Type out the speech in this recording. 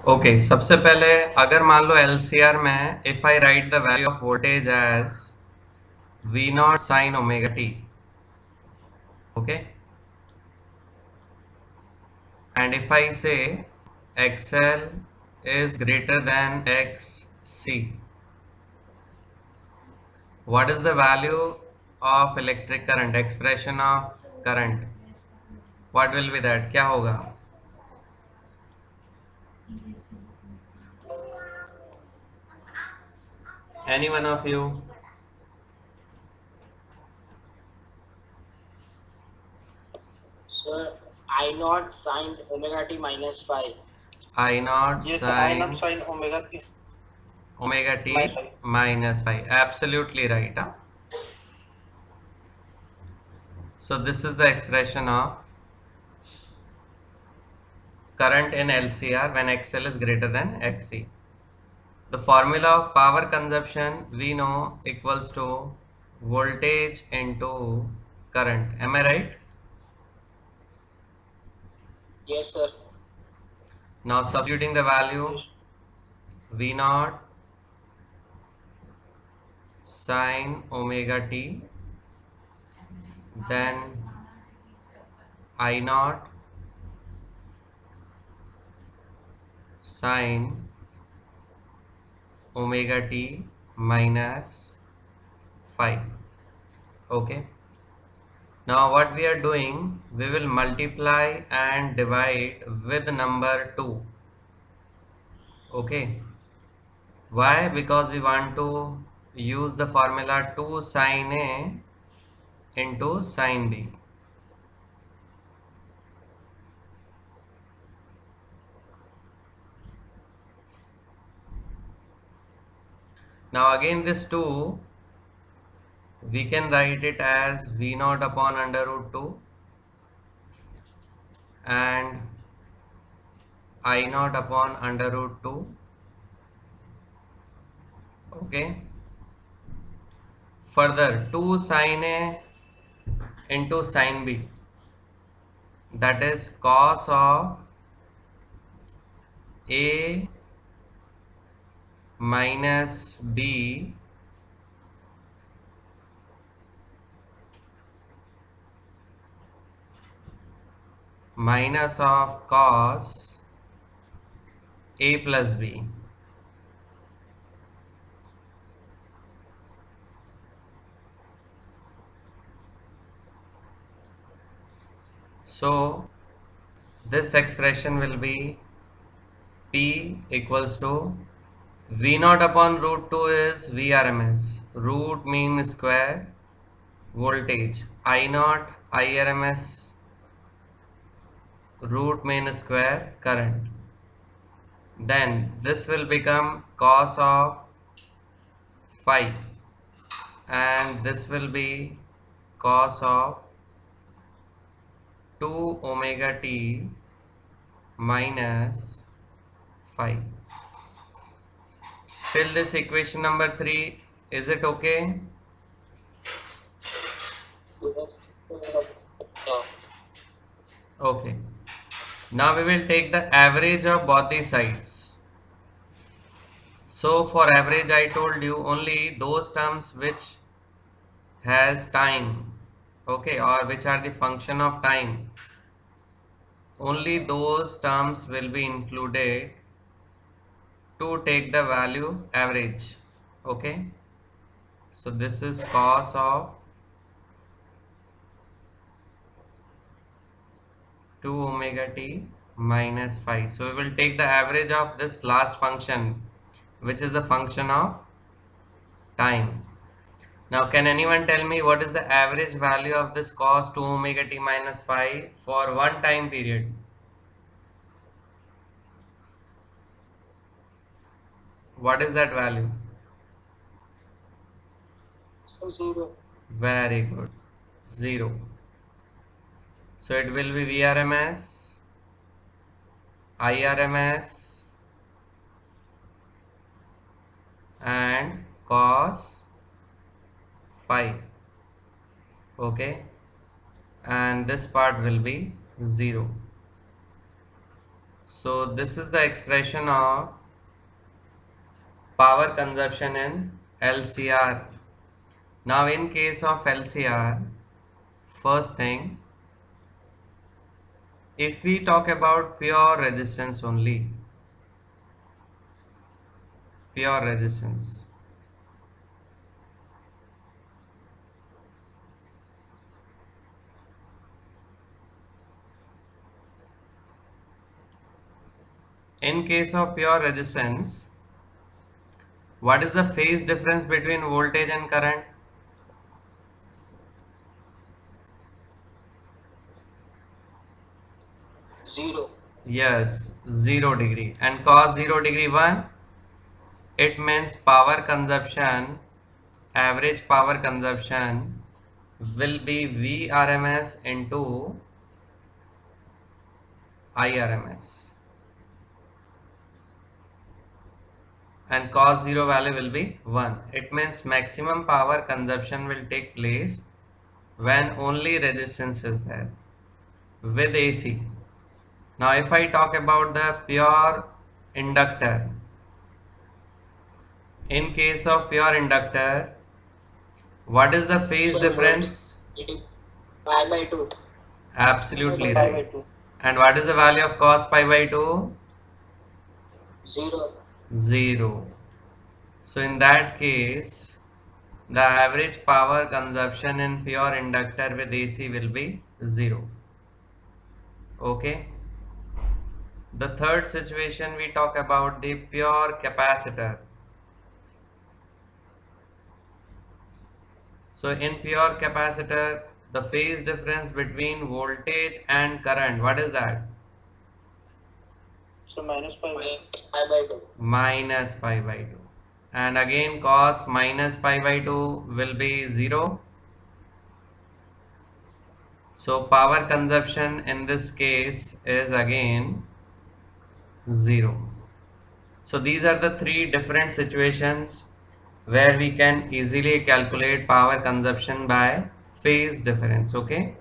Okay सबसे पहले अगर मान लो एलसीआर में if I write the value of voltage as V naught sine omega t okay and if I say XL is greater than XC, what is the value of electric current, expression of current? What will be that? क्या होगा? Any one of you? Sir, I not sine omega t minus phi. I naught Yes, I not sine sine omega t omega t minus phi. minus phi. Absolutely right. Huh? So this is the expression of current in LCR when XL is greater than XC. The formula of power consumption we know equals to voltage into current. Am I right? Yes, sir. Now substituting the value Yes. V naught sine omega t, then I naught sine omega t minus phi. Okay. Now what we are doing, we will multiply and divide with number 2. Okay. Why? Because we want to use the formula 2 sine A into sine B. Now again this 2, we can write it as V naught upon under root 2 and I naught upon under root 2. Okay. Further 2 sine A into sine B, that is cos of A minus B minus of cos A plus B. So this expression will be P equals to V naught upon root 2 is VRMS, root mean square voltage, I naught IRMS, root mean square current. Then this will become cos of phi and this will be cos of 2 omega t minus phi. Till this equation number 3, is it okay? Yeah. Okay. Now we will take the average of both the sides. So for average I told you only those terms which has time, okay, or which are the function of time, only those terms will be included to take the value average. Okay, so this is cos of 2 omega t minus phi. So we will take the average of this last function, which is the function of time. Now can anyone tell me what is the average value of this cos 2 omega t minus phi for one time period? What is that value? So 0. Very good. 0. So it will be VRMS, IRMS and cos phi. Okay. And this part will be 0. So this is the expression of power consumption in LCR. Now in case of LCR, first thing, if we talk about pure resistance only, pure resistance. In case of pure resistance, what is the phase difference between voltage and current? Zero. Yes, 0 degree. And cos 0 degree 1, it means power consumption, average power consumption will be Vrms into Irms. And cos 0 value will be 1. It means maximum power consumption will take place when only resistance is there with AC. Now if I talk about the pure inductor, in case of pure inductor, what is the phase So voltage difference? it is pi by 2. Absolutely Pi by right. 2. And what is the value of cos pi by 2? 0. 0. So in that case, the average power consumption in pure inductor with AC will be 0. Okay. The third situation we talk about the pure capacitor. So in pure capacitor, the phase difference between voltage and current, what is that? So pi by 2. Minus pi by 2. And again cos minus pi by 2 will be 0. So power consumption in this case is again 0. So these are the three different situations where we can easily calculate power consumption by phase difference. Okay.